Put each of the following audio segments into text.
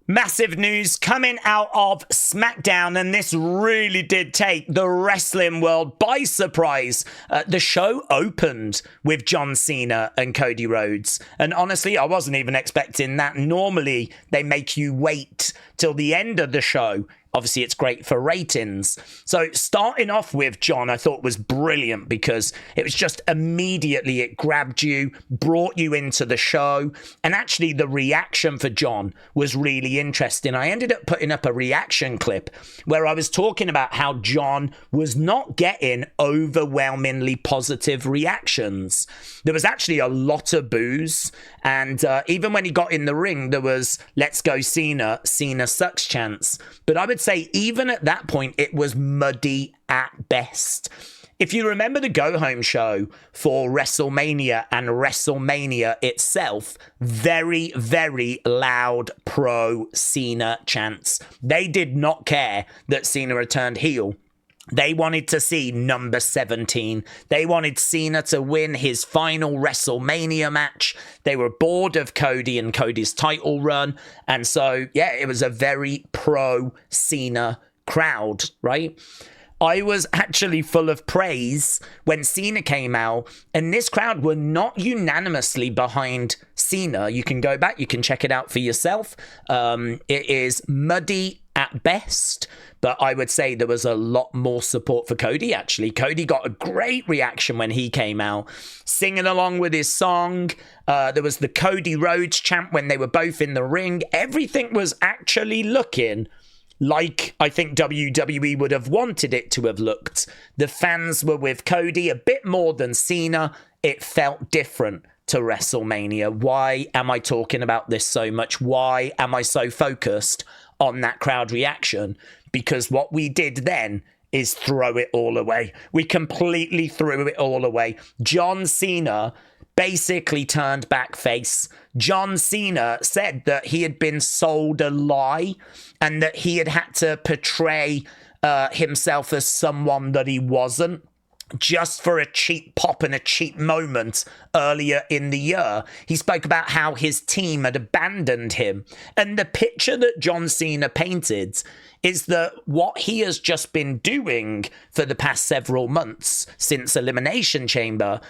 Massive news coming out of Smackdown, and this really did take the wrestling world by surprise. The show opened with John Cena and Cody Rhodes, and honestly, I wasn't even expecting that. Normally, they make you wait till the end of the show. Obviously, it's great for ratings. So starting off with John, I thought was brilliant because it was just immediately, it grabbed you, brought you into the show. And actually, the reaction for John was really interesting. I ended up putting up a reaction clip where I was talking about how John was not getting overwhelmingly positive reactions. There was actually a lot of boos. And even when he got in the ring, there was, "Let's go Cena, Cena sucks" chants. But I would say even at that point, it was muddy at best. If you remember the go-home show for WrestleMania and WrestleMania itself, very, very loud pro-Cena chants. They did not care that Cena returned heel. They wanted to see number 17. They wanted Cena to win his final WrestleMania match. They were bored of Cody and Cody's title run. And so, yeah, it was a very pro-Cena crowd, right? I was actually full of praise when Cena came out, and this crowd were not unanimously behind Cena. You can go back, you can check it out for yourself. It is muddy at best, but I would say there was a lot more support for Cody, actually. Cody got a great reaction when he came out, singing along with his song. There was the Cody Rhodes chant when they were both in the ring. Everything was actually looking like I think WWE would have wanted it to have looked. The fans were with Cody a bit more than Cena. It felt different to WrestleMania. Why am I talking about this so much? Why am I so focused on that crowd reaction? Because what we did then is throw it all away. We completely threw it all away. John Cena basically turned back face. John Cena said that he had been sold a lie and that he had to portray himself as someone that he wasn't, just for a cheap pop and a cheap moment earlier in the year. He spoke about how his team had abandoned him. And the picture that John Cena painted is that what he has just been doing for the past several months since Elimination Chamber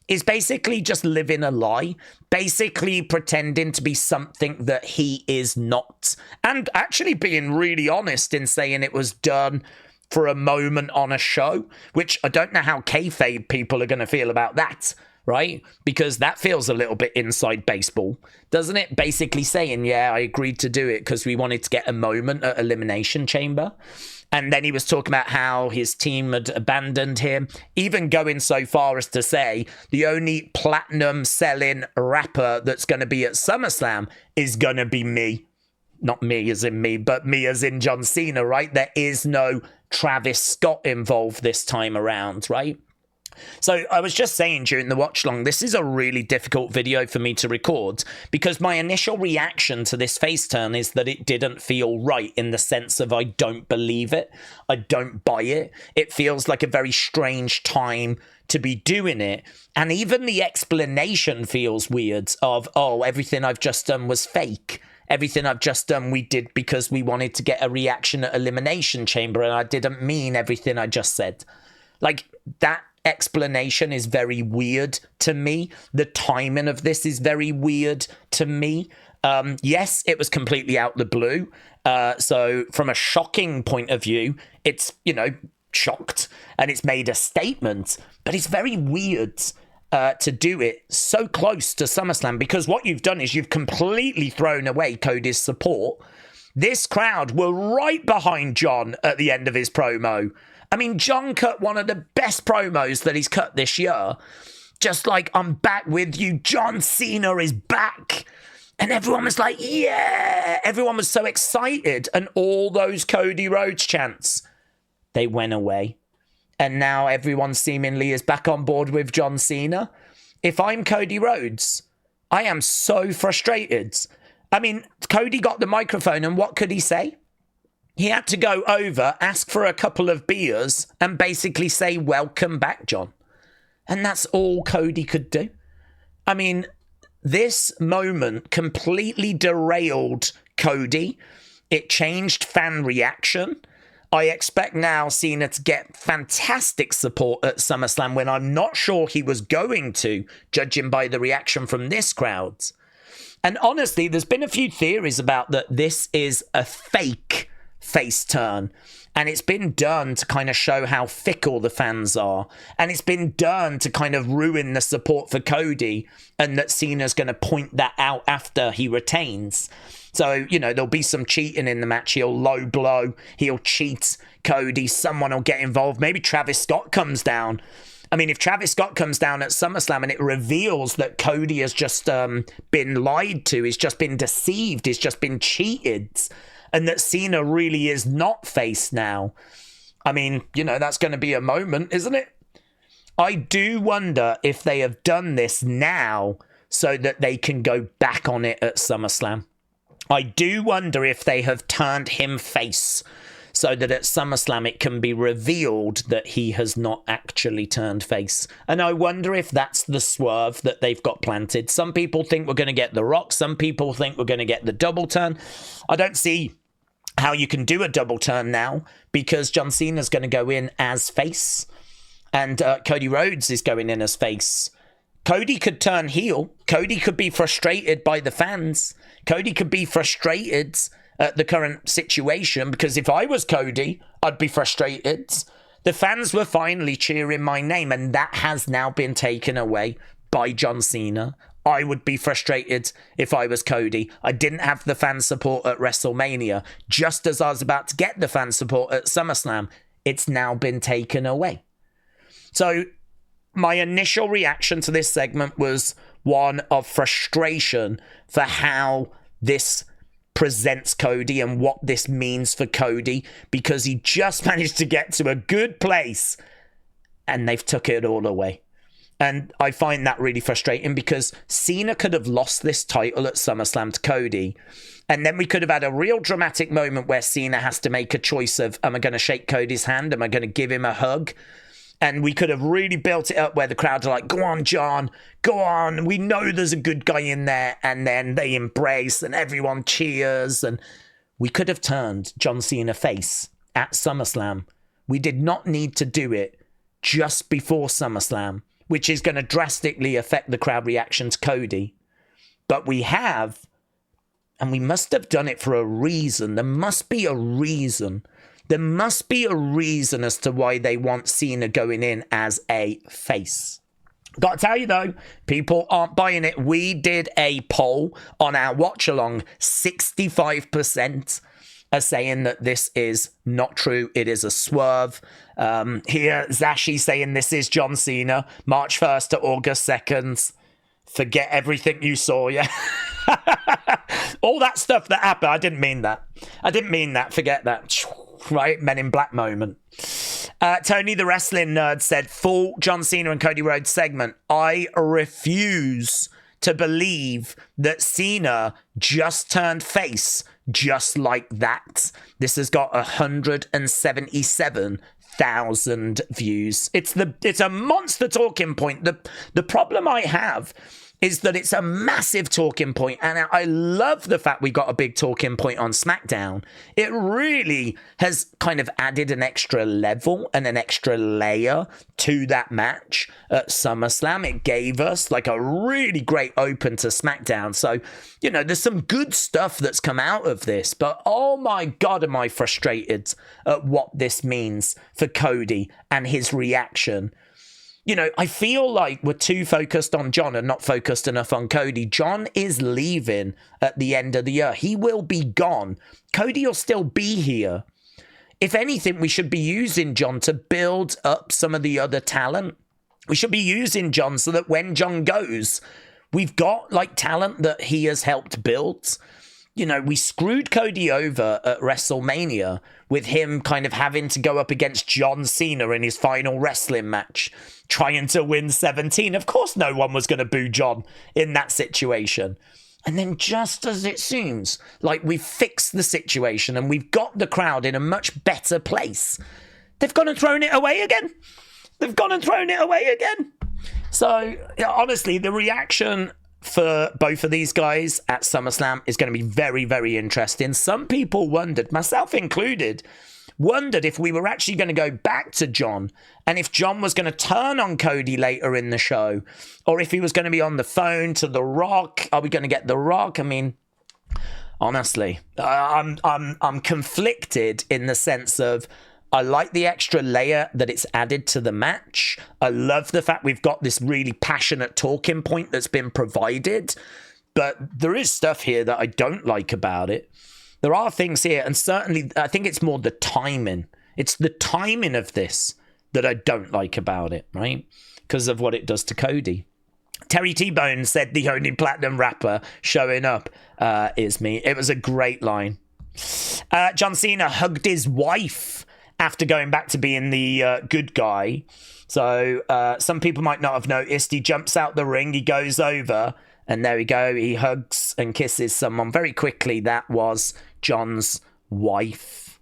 is basically just living a lie, basically pretending to be something that he is not. And actually being really honest in saying it was done for a moment on a show, which I don't know how kayfabe people are going to feel about that, right? Because that feels a little bit inside baseball, doesn't it? Basically saying, yeah, I agreed to do it because we wanted to get a moment at Elimination Chamber. And then he was talking about how his team had abandoned him, even going so far as to say the only platinum selling rapper that's going to be at SummerSlam is going to be me. Not me as in me, but me as in John Cena, right? There is no Travis Scott involved this time around, right? So I was just saying during the watch long, this is a really difficult video for me to record because my initial reaction to this face turn is that it didn't feel right, in the sense of I don't believe it. I don't buy it. It feels like a very strange time to be doing it. And even the explanation feels weird of, oh, everything I've just done was fake. Everything I've just done, we did because we wanted to get a reaction at Elimination Chamber, and I didn't mean everything I just said. Like, that explanation is very weird to me. The timing of this is very weird to me. Yes, it was completely out the blue. So from a shocking point of view, it's, shocked, and it's made a statement, but it's very weird to do it so close to SummerSlam, because what you've done is you've completely thrown away Cody's support. This crowd were right behind John at the end of his promo. I mean, John cut one of the best promos that he's cut this year. Just like, I'm back with you. John Cena is back. And everyone was like, yeah. Everyone was so excited. And all those Cody Rhodes chants, they went away. And now everyone seemingly is back on board with John Cena. If I'm Cody Rhodes, I am so frustrated. I mean, Cody got the microphone, and what could he say? He had to go over, ask for a couple of beers, and basically say, welcome back, John. And that's all Cody could do. I mean, this moment completely derailed Cody. It changed fan reaction. I expect now Cena to get fantastic support at SummerSlam when I'm not sure he was going to, judging by the reaction from this crowd. And honestly, there's been a few theories about that this is a fake face turn. And it's been done to kind of show how fickle the fans are. And it's been done to kind of ruin the support for Cody, and that Cena's going to point that out after he retains. So, there'll be some cheating in the match. He'll low blow. He'll cheat Cody. Someone will get involved. Maybe Travis Scott comes down. I mean, if Travis Scott comes down at SummerSlam and it reveals that Cody has just been lied to, he's just been deceived, he's just been cheated, and that Cena really is not face now, I mean, that's going to be a moment, isn't it? I do wonder if they have done this now so that they can go back on it at SummerSlam. I do wonder if they have turned him face so that at SummerSlam it can be revealed that he has not actually turned face. And I wonder if that's the swerve that they've got planted. Some people think we're going to get The Rock. Some people think we're going to get the double turn. I don't see how you can do a double turn now, because John Cena's going to go in as face and Cody Rhodes is going in as face. Cody could turn heel. Cody could be frustrated by the fans. Cody could be frustrated at the current situation, because if I was Cody, I'd be frustrated. The fans were finally cheering my name, and that has now been taken away by John Cena. I would be frustrated if I was Cody. I didn't have the fan support at WrestleMania. Just as I was about to get the fan support at SummerSlam, it's now been taken away. So my initial reaction to this segment was one of frustration for how this presents Cody and what this means for Cody, because he just managed to get to a good place and they've took it all away. And I find that really frustrating, because Cena could have lost this title at SummerSlam to Cody, and then we could have had a real dramatic moment where Cena has to make a choice of, am I going to shake Cody's hand? Am I going to give him a hug? And we could have really built it up where the crowd are like, go on, John, go on. We know there's a good guy in there. And then they embrace and everyone cheers. And we could have turned John Cena face at SummerSlam. We did not need to do it just before SummerSlam, which is going to drastically affect the crowd reaction to Cody. But we have, and we must have done it for a reason. There must be a reason. There must be a reason as to why they want Cena going in as a face. Got to tell you though, people aren't buying it. We did a poll on our watch along. 65% are saying that this is not true. It is a swerve. Here, Zashi saying this is John Cena, March 1st to August 2nd. Forget everything you saw, yeah? All that stuff that happened, I didn't mean that. Forget that. Right? Men in Black moment. Tony the Wrestling Nerd said, full John Cena and Cody Rhodes segment. I refuse to believe that Cena just turned face just like that. This has got 177,000 views. It's a monster talking point. The problem I have is that it's a massive talking point, and I love the fact we got a big talking point on Smackdown. It really has kind of added an extra level and an extra layer to that match at SummerSlam. It gave us like a really great open to Smackdown. So, there's some good stuff that's come out of this, but oh my God, am I frustrated at what this means for Cody and his reaction. I feel like we're too focused on John and not focused enough on Cody. John is leaving at the end of the year. He will be gone. Cody will still be here. If anything, we should be using John to build up some of the other talent. We should be using John so that when John goes, we've got talent that he has helped build. We screwed Cody over at WrestleMania with him kind of having to go up against John Cena in his final wrestling match, trying to win 17. Of course, no one was going to boo John in that situation. And then just as it seems like we've fixed the situation and we've got the crowd in a much better place, they've gone and thrown it away again. So, honestly, the reaction for both of these guys at SummerSlam is going to be very, very interesting. Some people wondered, myself included, wondered if we were actually going to go back to John and if John was going to turn on Cody later in the show, or if he was going to be on the phone to The Rock. Are we going to get The Rock? I mean, honestly, I'm conflicted in the sense of I like the extra layer that it's added to the match. I love the fact we've got this really passionate talking point that's been provided, but there is stuff here that I don't like about it. There are things here, and certainly I think it's more the timing. It's the timing of this that I don't like about it, right? Because of what it does to Cody. Terry T-Bone said the only platinum rapper showing up is me. It was a great line. John Cena hugged his wife after going back to being the good guy. So some people might not have noticed. He jumps out the ring, he goes over, and there we go. He hugs and kisses someone very quickly. That was John's wife.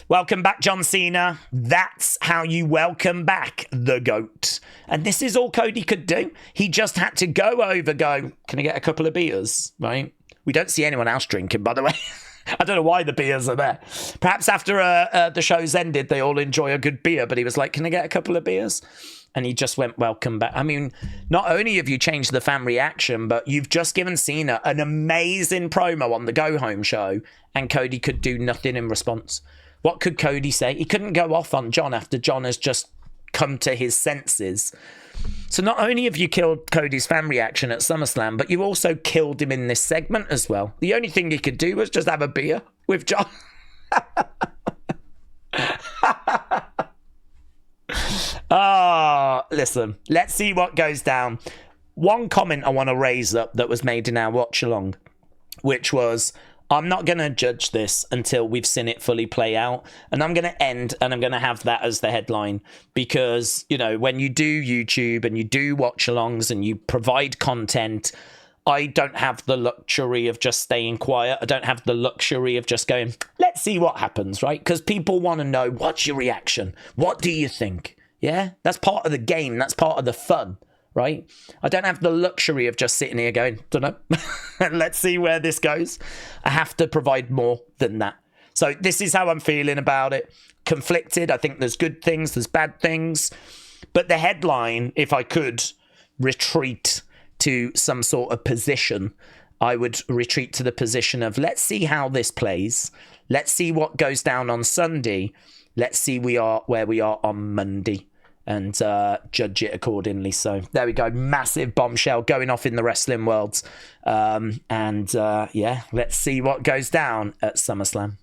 Welcome back, John Cena. That's how you welcome back the GOAT. And this is all Cody could do. He just had to go over, can I get a couple of beers, right? We don't see anyone else drinking, by the way. I don't know why the beers are there. Perhaps after the show's ended, they all enjoy a good beer. But he was like, can I get a couple of beers? And he just went, welcome back. I mean, not only have you changed the fan reaction, but you've just given Cena an amazing promo on the Go Home show, and Cody could do nothing in response. What could Cody say? He couldn't go off on John after John has just come to his senses. So not only have you killed Cody's fan reaction at SummerSlam, but you also killed him in this segment as well. The only thing he could do was just have a beer with John. Listen, let's see what goes down. One comment I want to raise up that was made in our watch along, which was, I'm not going to judge this until we've seen it fully play out. And I'm going to end and I'm going to have that as the headline. Because, you know, when you do YouTube and you do watch alongs and you provide content, I don't have the luxury of just staying quiet. I don't have the luxury of just going, let's see what happens, right? Because people want to know, what's your reaction? What do you think? Yeah, that's part of the game. That's part of the fun, right? I don't have the luxury of just sitting here going, don't know. Let's see where this goes. I have to provide more than that. So this is how I'm feeling about it. Conflicted. I think there's good things, there's bad things. But the headline, if I could retreat to some sort of position, I would retreat to the position of, let's see how this plays. Let's see what goes down on Sunday. Let's see where we are on Monday and judge it accordingly. So there we go. Massive bombshell going off in the wrestling world. Yeah, let's see what goes down at SummerSlam.